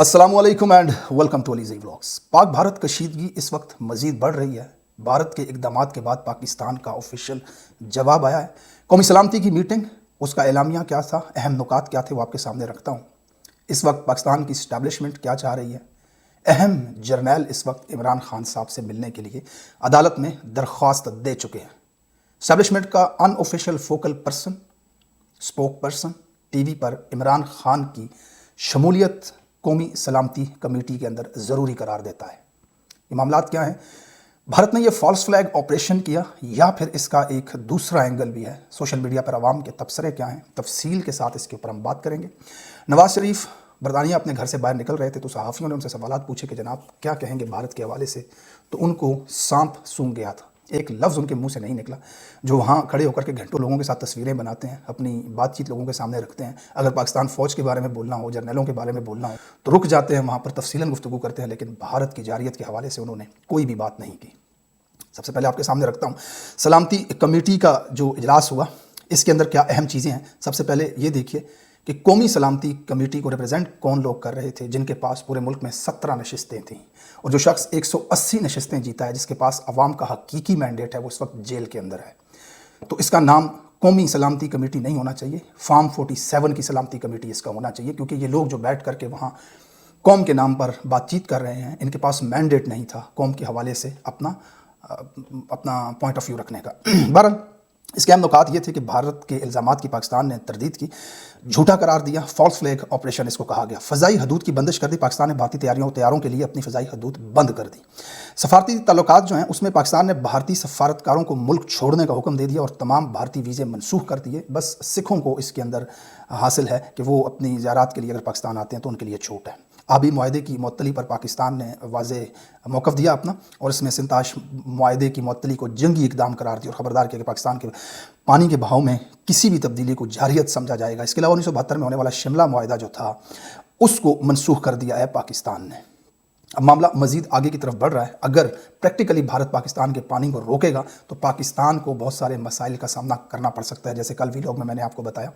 السلام علیکم and welcome to علیزی vlogs. پاک بھارت کشیدگی اس وقت مزید بڑھ رہی ہے۔ بھارت کے اقدامات کے بعد پاکستان کا آفیشیل جواب آیا ہے۔ قومی سلامتی کی میٹنگ، اس کا اعلامیہ کیا تھا، اہم نکات کیا تھے، وہ آپ کے سامنے رکھتا ہوں۔ اس وقت پاکستان کی اسٹیبلشمنٹ کیا چاہ رہی ہے۔ اہم جرنیل اس وقت عمران خان صاحب سے ملنے کے لیے عدالت میں درخواست دے چکے ہیں۔ اسٹیبلشمنٹ کا unofficial focal person, spokesperson T V پر عمران خان کی شمولیت قومی سلامتی کمیٹی کے اندر ضروری قرار دیتا ہے۔ یہ معاملات کیا ہیں؟ بھارت نے یہ فالس فلیگ آپریشن کیا یا پھر اس کا ایک دوسرا اینگل بھی ہے؟ سوشل میڈیا پر عوام کے تبصرے کیا ہیں؟ تفصیل کے ساتھ اس کے اوپر ہم بات کریں گے۔ نواز شریف برطانیہ اپنے گھر سے باہر نکل رہے تھے تو صحافیوں نے ان سے سوالات پوچھے کہ جناب کیا کہیں گے بھارت کے حوالے سے، تو ان کو سانپ سونگھ گیا تھا۔ ایک لفظ ان کے منہ سے نہیں نکلا۔ جو وہاں کھڑے ہو کر کے گھنٹوں لوگوں کے ساتھ تصویریں بناتے ہیں، اپنی بات چیت لوگوں کے سامنے رکھتے ہیں، اگر پاکستان فوج کے بارے میں بولنا ہو، جرنیلوں کے بارے میں بولنا ہو تو رک جاتے ہیں، وہاں پر تفصیلاً گفتگو کرتے ہیں، لیکن بھارت کی جارحیت کے حوالے سے انہوں نے کوئی بھی بات نہیں کی۔ سب سے پہلے آپ کے سامنے رکھتا ہوں سلامتی کمیٹی کا جو اجلاس ہوا، اس کے اندر کیا اہم چیزیں ہیں۔ سب سے پہلے یہ دیکھیے کہ قومی سلامتی کمیٹی کو ریپرزینٹ کون لوگ کر رہے تھے، جن کے پاس پورے ملک میں 17 نشستیں تھیں، اور جو شخص 180 نشستیں جیتا ہے، جس کے پاس عوام کا حقیقی مینڈیٹ ہے، وہ اس وقت جیل کے اندر ہے۔ تو اس کا نام قومی سلامتی کمیٹی نہیں ہونا چاہیے، فارم 47 کی سلامتی کمیٹی اس کا ہونا چاہیے، کیونکہ یہ لوگ جو بیٹھ کر کے وہاں قوم کے نام پر بات چیت کر رہے ہیں، ان کے پاس مینڈیٹ نہیں تھا قوم کے حوالے سے اپنا پوائنٹ آف ویو رکھنے کا۔ بہرحال اس کے اہم نکات یہ تھے کہ بھارت کے الزامات کی پاکستان نے تردید کی، جھوٹا قرار دیا، فالس فلیگ آپریشن اس کو کہا گیا۔ فضائی حدود کی بندش کر دی، پاکستان نے بھارتی تیاروں کے لیے اپنی فضائی حدود بند کر دی۔ سفارتی تعلقات جو ہیں اس میں پاکستان نے بھارتی سفارتکاروں کو ملک چھوڑنے کا حکم دے دیا اور تمام بھارتی ویزے منسوخ کر دیے۔ بس سکھوں کو اس کے اندر حاصل ہے کہ وہ اپنی زیارات کے لیے اگر پاکستان آتے ہیں تو ان کے لیے چھوٹ ہے۔ آبی معاہدے کی معطلی پر پاکستان نے واضح موقف دیا اپنا، اور اس میں سنتاش معاہدے کی معطلی کو جنگی اقدام قرار دیا اور خبردار کیا کہ پاکستان کے پانی کے بہاؤ میں کسی بھی تبدیلی کو جارحیت سمجھا جائے گا۔ اس کے علاوہ 1972 میں ہونے والا شملہ معاہدہ جو تھا اس کو منسوخ کر دیا ہے پاکستان نے۔ اب معاملہ مزید آگے کی طرف بڑھ رہا ہے۔ اگر پریکٹیکلی بھارت پاکستان کے پانی کو روکے گا تو پاکستان کو بہت سارے مسائل کا سامنا کرنا پڑ سکتا ہے، جیسے کل ویلاگ میں نے آپ کو بتایا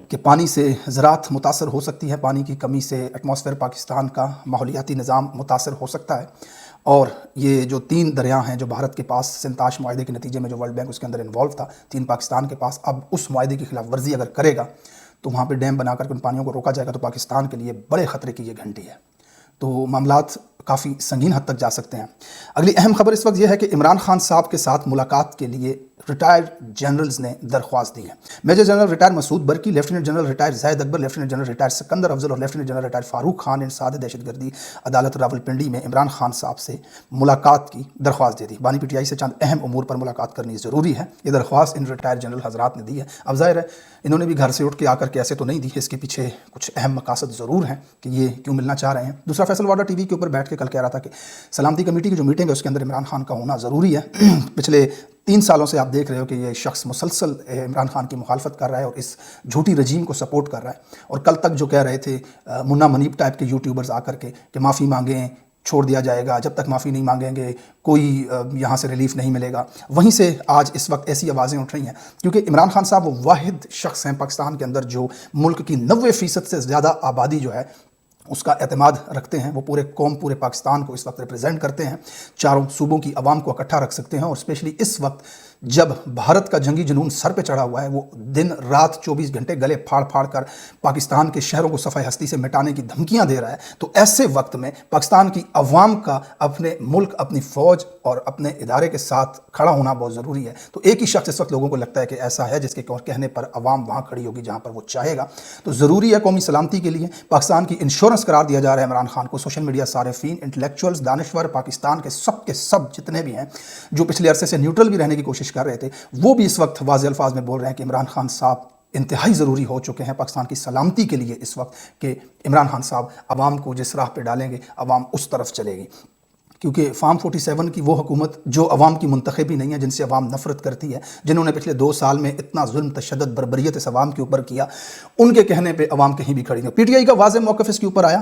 کہ پانی سے زراعت متاثر ہو سکتی ہے، پانی کی کمی سے ایٹماسفیئر پاکستان کا ماحولیاتی نظام متاثر ہو سکتا ہے، اور یہ جو 3 دریا ہیں جو بھارت کے پاس سنتاش معاہدے کے نتیجے میں جو ورلڈ بینک اس کے اندر انوالو تھا، 3 پاکستان کے پاس، اب اس معاہدے کی خلاف ورزی اگر کرے گا تو وہاں پہ ڈیم بنا کر کے ان پانیوں کو روکا جائے گا، تو پاکستان کے لیے بڑے خطرے کی یہ گھنٹی ہے۔ تو معاملات کافی سنگین حد تک جا سکتے ہیں۔ اگلی اہم خبر اس وقت یہ ہے کہ عمران خان صاحب کے ساتھ ملاقات کے لیے ریٹائرڈ جنرلز نے درخواست دی ہے۔ میجر جنرل ریٹائر مسعود برکی، لیفٹیننٹ جنرل ریٹائر زاہد اکبر، لیفٹیننٹ جنرل ریٹائر سکندر افضل اور لیفٹیننٹ جنرل ریٹائر فاروق خان نے انسداد دہشت گردی عدالت راولپنڈی میں عمران خان صاحب سے ملاقات کی درخواست دے دی۔ بانی پی ٹی آئی سے چند اہم امور پر ملاقات کرنی ضروری ہے۔ یہ درخواست ان ریٹائر جنرل حضرات نے دی ہے۔ اب ظاہر ہے انہوں نے بھی گھر سے اٹھ کے آ کر کے ایسے تو نہیں دی، اس کے پیچھے کچھ اہم مقاصد ضرور ہیں کہ یہ کیوں ملنا چاہ رہے ہیں۔ دوسرا، فیصل واڈا ٹی وی کے اوپر بیٹھ کے کل کہہ رہا تھا کہ سلامتی کمیٹی کی جو میٹنگ ہے اس کے اندر عمران خان کا ہونا ضروری ہے۔ پچھلے 3 سالوں سے آپ دیکھ رہے ہو کہ یہ شخص مسلسل عمران خان کی مخالفت کر رہا ہے اور اس جھوٹی رجیم کو سپورٹ کر رہا ہے، اور کل تک جو کہہ رہے تھے منا منیب ٹائپ کے یوٹیوبرز آ کر کے کہ معافی مانگیں، چھوڑ دیا جائے گا، جب تک معافی نہیں مانگیں گے کوئی یہاں سے ریلیف نہیں ملے گا، وہیں سے آج اس وقت ایسی آوازیں اٹھ رہی ہیں، کیونکہ عمران خان صاحب وہ واحد شخص ہیں پاکستان کے اندر جو ملک کی 90% سے زیادہ آبادی جو ہے اس کا اعتماد رکھتے ہیں۔ وہ پورے پاکستان کو اس وقت ریپرزینٹ کرتے ہیں، چاروں صوبوں کی عوام کو اکٹھا رکھ سکتے ہیں، اور اسپیشلی اس وقت جب بھارت کا جنگی جنون سر پہ چڑھا ہوا ہے، وہ دن رات 24 گھنٹے گلے پھاڑ پھاڑ کر پاکستان کے شہروں کو صفحہ ہستی سے مٹانے کی دھمکیاں دے رہا ہے، تو ایسے وقت میں پاکستان کی عوام کا اپنے ملک، اپنی فوج اور اپنے ادارے کے ساتھ کھڑا ہونا بہت ضروری ہے۔ تو ایک ہی شخص اس وقت لوگوں کو لگتا ہے کہ ایسا ہے جس کے کہنے پر عوام وہاں کھڑی ہوگی جہاں پر وہ چاہے گا، تو ضروری ہے قومی سلامتی کے لیے پاکستان کی انشورنس قرار دیا جا رہا ہے عمران خان کو۔ سوشل میڈیا صارفین، انٹلیکچوئلز، دانشور پاکستان کے سب جتنے بھی ہیں جو پچھلے عرصے سے نیوٹرل بھی رہنے کی کوشش کر رہے تھے، وہ بھی اس وقت واضح الفاظ میں بول رہے ہیں کہ عمران خان صاحب انتہائی ضروری ہو چکے ہیں پاکستان کی سلامتی کے لیے اس وقت، کہ عمران خان صاحب عوام کو جس راہ پہ ڈالیں گے عوام اس طرف چلے گی، کیونکہ فارم 47 کی وہ حکومت جو عوام کی منتخب ہی نہیں ہے، جن سے عوام نفرت کرتی ہے، جنہوں نے پچھلے 2 سال میں اتنا ظلم، تشدد، بربریت اس عوام کے اوپر کیا، ان کے کہنے پہ عوام کہیں بھی کھڑی نہیں۔ پی ٹی آئی کا واضح موقف اس کے اوپر آیا،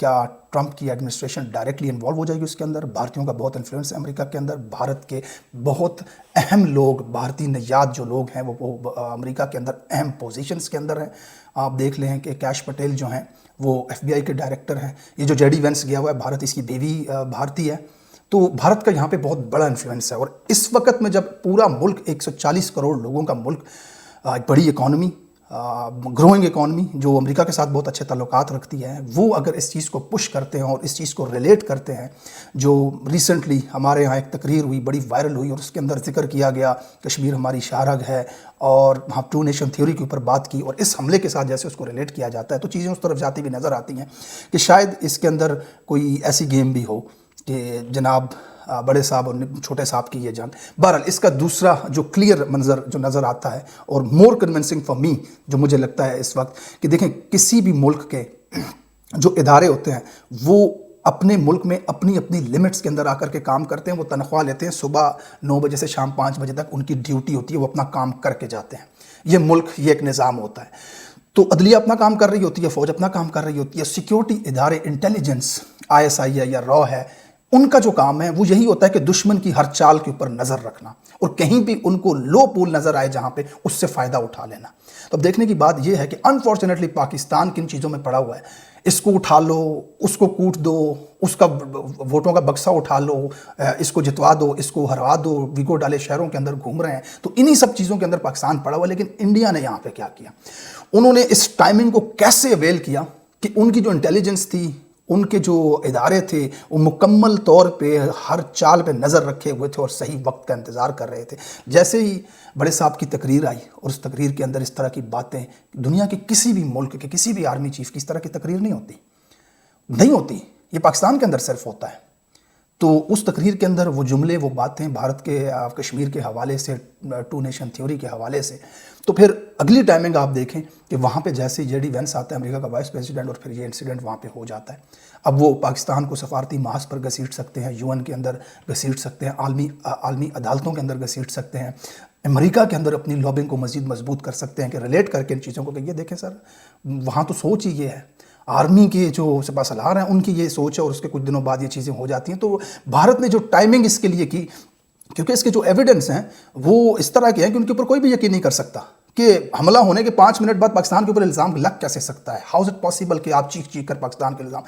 کیا ٹرمپ کی ایڈمنسٹریشن ڈائریکٹلی انوالو ہو جائے گی اس کے اندر؟ بھارتیوں کا بہت انفلوئنس ہے امریکہ کے اندر، بھارت کے بہت اہم لوگ، بھارتی نژاد جو لوگ ہیں وہ امریکہ کے اندر اہم پوزیشنز کے اندر ہیں۔ آپ دیکھ لیں کہ کیش پٹیل جو ہیں وہ FBI کے ڈائریکٹر ہیں، یہ جو JD وینس گیا ہوا ہے بھارت، اس کی بیوی بھارتی ہے، تو بھارت کا یہاں پہ بہت بڑا انفلوئنس ہے۔ اور اس وقت میں جب پورا ملک 140 کروڑ لوگوں کا ملک، ایک بڑی اکانومی، گروئنگ اکانومی جو امریکہ کے ساتھ بہت اچھے تعلقات رکھتی ہے، وہ اگر اس چیز کو پش کرتے ہیں اور اس چیز کو ریلیٹ کرتے ہیں، جو ریسنٹلی ہمارے ہاں ایک تقریر ہوئی، بڑی وائرل ہوئی، اور اس کے اندر ذکر کیا گیا کشمیر ہماری شاہراہ ہے، اور وہاں ٹو نیشن تھیوری کے اوپر بات کی، اور اس حملے کے ساتھ جیسے اس کو ریلیٹ کیا جاتا ہے تو چیزیں اس طرف جاتی بھی نظر آتی ہیں کہ شاید اس کے اندر کوئی ایسی گیم بھی ہو کہ جناب بڑے صاحب اور چھوٹے صاحب کی یہ جنگ۔ بہرحال اس کا دوسرا جو کلیئر منظر جو نظر آتا ہے اور مور کنونسنگ فار می جو مجھے لگتا ہے اس وقت، کہ دیکھیں کسی بھی ملک کے جو ادارے ہوتے ہیں وہ اپنے ملک میں اپنی اپنی لمٹس کے اندر آ کر کے کام کرتے ہیں، وہ تنخواہ لیتے ہیں، صبح 9 بجے سے شام 5 بجے تک ان کی ڈیوٹی ہوتی ہے، وہ اپنا کام کر کے جاتے ہیں۔ یہ ملک، یہ ایک نظام ہوتا ہے، تو عدلیہ اپنا کام کر رہی ہوتی ہے، فوج اپنا کام کر رہی ہوتی ہے، سیکیورٹی ادارے، انٹیلیجنس ISI ہے یا را ہے، ان کا جو کام ہے وہ یہی ہوتا ہے کہ دشمن کی ہر چال کے اوپر نظر رکھنا اور کہیں بھی ان کو لو پول نظر آئے جہاں پہ اس سے فائدہ اٹھا لینا۔ تو اب دیکھنے کی بات یہ ہے کہ انفارچونیٹلی پاکستان کن چیزوں میں پڑا ہوا ہے، اس کو اٹھا لو، اس کو کوٹ دو، اس کا ووٹوں کا بکسا اٹھا لو، اس کو جتوا دو، اس کو ہروا دو، ویگو ڈالے شہروں کے اندر گھوم رہے ہیں، تو انہی سب چیزوں کے اندر پاکستان پڑا ہوا ہے۔ لیکن انڈیا نے یہاں پہ کیا کیا، انہوں نے اس ٹائمنگ کو کیسے اویل کیا کہ ان کی جو انٹیلیجنس تھی، ان کے جو ادارے تھے، وہ مکمل طور پہ ہر چال پہ نظر رکھے ہوئے تھے اور صحیح وقت کا انتظار کر رہے تھے۔ جیسے ہی بڑے صاحب کی تقریر آئی اور اس تقریر کے اندر اس طرح کی باتیں، دنیا کے کسی بھی ملک کے کسی بھی آرمی چیف کی اس طرح کی تقریر نہیں ہوتی، یہ پاکستان کے اندر صرف ہوتا ہے۔ تو اس تقریر کے اندر وہ جملے، وہ باتیں بھارت کے کشمیر کے حوالے سے، ٹو نیشن تھیوری کے حوالے سے، تو پھر اگلی ٹائمنگ آپ دیکھیں کہ وہاں پہ جیسے JD وینس آتا ہے امریکہ کا وائس پریزیڈنٹ، اور پھر یہ انسیڈنٹ وہاں پہ ہو جاتا ہے۔ اب وہ پاکستان کو سفارتی محاذ پر گھسیٹ سکتے ہیں، UN کے اندر گھسیٹ سکتے ہیں، عالمی عدالتوں کے اندر گھسیٹ سکتے ہیں، امریکہ کے اندر اپنی لابنگ کو مزید مضبوط کر سکتے ہیں کہ ریلیٹ کر کے ان چیزوں کو کہ یہ دیکھیں سر، وہاں تو سوچ ہی یہ ہے، آرمی کے جو سپہ سالار ہیں ان کی یہ سوچ ہے، اور اس کے کچھ دنوں بعد یہ چیزیں ہو جاتی ہیں۔ تو بھارت نے جو ٹائمنگ اس کے لیے کی، کیونکہ اس کے جو ایویڈنس ہیں وہ اس طرح کے ہیں کہ ان کے اوپر کوئی بھی یقین نہیں کر سکتا کہ حملہ ہونے کے 5 منٹ بعد پاکستان کے اوپر الزام لگ کیسے سکتا ہے، ہاؤ از اٹ پاسبل کہ آپ چیخ کر پاکستان کے الزام،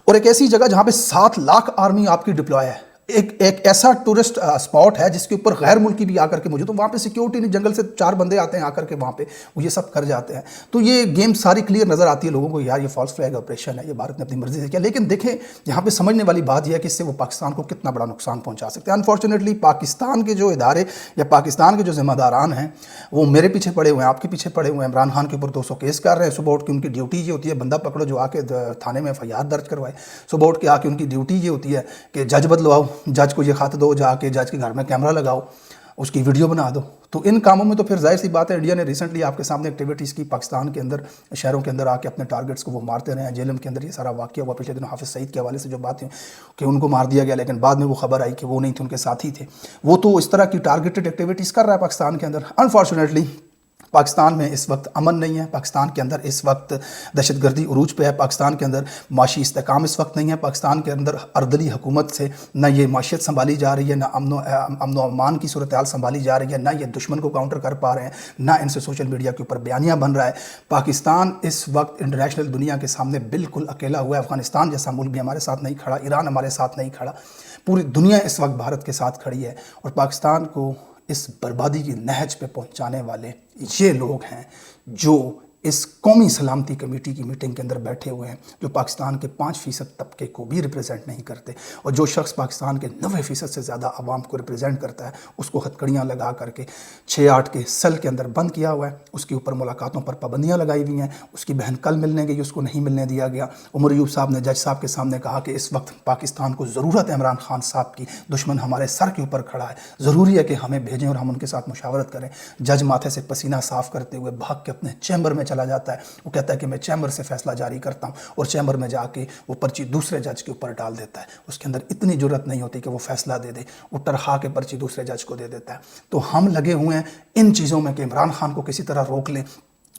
اور ایک ایسی جگہ جہاں پہ 7 لاکھ آرمی آپ کی ڈپلوائے ہے، ایک ایسا ٹورسٹ اسپاٹ ہے جس کے اوپر غیر ملکی بھی آ کر کے موجود، تو وہاں پہ سیکیورٹی نہیں، جنگل سے 4 بندے آتے ہیں آ کر کے وہاں پہ وہ یہ سب کر جاتے ہیں۔ تو یہ گیم ساری کلیئر نظر آتی ہے لوگوں کو، یار یہ فالس فلیگ آپریشن ہے، یہ بھارت نے اپنی مرضی سے کیا۔ لیکن دیکھیں یہاں پہ سمجھنے والی بات یہ ہے کہ اس سے وہ پاکستان کو کتنا بڑا نقصان پہنچا سکتے ہیں۔ انفارچونیٹلی پاکستان کے جو ادارے یا پاکستان کے جو ذمہ داران ہیں وہ میرے پیچھے پڑے ہوئے ہیں، آپ کے پیچھے پڑے ہوئے ہیں، عمران خان کے اوپر 200 کیس کر رہے ہیں، صبح اٹھ کے ان کی ڈیوٹی یہ ہوتی ہے، بندہ پکڑو جو آ کے تھانے میں FIR درج کروائے، صبح اٹھ کے آ کے ان کی ڈیوٹی یہ ہوتی ہے کہ جج بدلواؤ، جج کو یہ خط دو، جا کے جج کے گھر میں کیمرہ لگاؤ، اس کی ویڈیو بنا دو۔ تو ان کاموں میں تو پھر ظاہر سی بات ہے انڈیا نے ریسنٹلی آپ کے سامنے ایکٹیویٹیز کی، پاکستان کے اندر شہروں کے اندر آ کے اپنے ٹارگٹس کو وہ مارتے رہے ہیں۔ جیلم کے اندر یہ سارا واقعہ ہوا پچھلے دنوں، حافظ سعید کے حوالے سے جو باتیں کہ ان کو مار دیا گیا، لیکن بعد میں وہ خبر آئی کہ وہ نہیں تھے، ان کے ساتھی تھے۔ وہ تو اس طرح کی ٹارگیٹڈ ایکٹیویٹیز کر رہا ہے پاکستان کے اندر۔ انفارچونیٹلی پاکستان میں اس وقت امن نہیں ہے، پاکستان کے اندر اس وقت دہشت گردی عروج پہ ہے، پاکستان کے اندر معاشی استحکام اس وقت نہیں ہے، پاکستان کے اندر اردلی حکومت سے نہ یہ معیشت سنبھالی جا رہی ہے، نہ امن و امان کی صورتحال سنبھالی جا رہی ہے، نہ یہ دشمن کو کاؤنٹر کر پا رہے ہیں، نہ ان سے سوشل میڈیا کے اوپر بیانیہ بن رہا ہے۔ پاکستان اس وقت انٹرنیشنل دنیا کے سامنے بالکل اکیلا ہوا ہے۔ افغانستان جیسا ملک بھی ہمارے ساتھ نہیں کھڑا، ایران ہمارے ساتھ نہیں کھڑا، پوری دنیا اس وقت بھارت کے ساتھ کھڑی ہے، اور پاکستان کو اس بربادی کی نہج پہ پہنچانے والے یہ لوگ ہیں جو اس قومی سلامتی کمیٹی کی میٹنگ کے اندر بیٹھے ہوئے ہیں، جو پاکستان کے 5% طبقے کو بھی ریپریزنٹ نہیں کرتے، اور جو شخص پاکستان کے 90% سے زیادہ عوام کو ریپریزنٹ کرتا ہے اس کو ہتھکڑیاں لگا کر کے 6-8 کے سیل کے اندر بند کیا ہوا ہے، اس کے اوپر ملاقاتوں پر پابندیاں لگائی ہوئی ہیں، اس کی بہن کل ملنے گئی، اس کو نہیں ملنے دیا گیا۔ عمر ایوب صاحب نے جج صاحب کے سامنے کہا کہ اس وقت پاکستان کو ضرورت ہے عمران خان صاحب کی، دشمن ہمارے سر کے اوپر کھڑا ہے، ضروری ہے کہ ہمیں بھیجیں اور ہم ان کے ساتھ مشاورت کریں۔ جج ماتھے سے پسینہ صاف کرتے ہوئے بھاگ کے اپنے چیمبر میں چلا جاتا ہے، وہ کہتا ہے کہ میں چیمبر سے فیصلہ جاری کرتا ہوں، اور چیمبر میں جا کے وہ پرچی دوسرے جج کے اوپر ڈال دیتا ہے۔ اس کے اندر اتنی جرت نہیں ہوتی کہ وہ فیصلہ دے دے، وہ ٹرخا کے پرچی دوسرے جج کو دے دیتا ہے۔ تو ہم لگے ہوئے ہیں ان چیزوں میں کہ عمران خان کو کسی طرح روک لیں،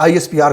ISPR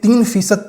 3%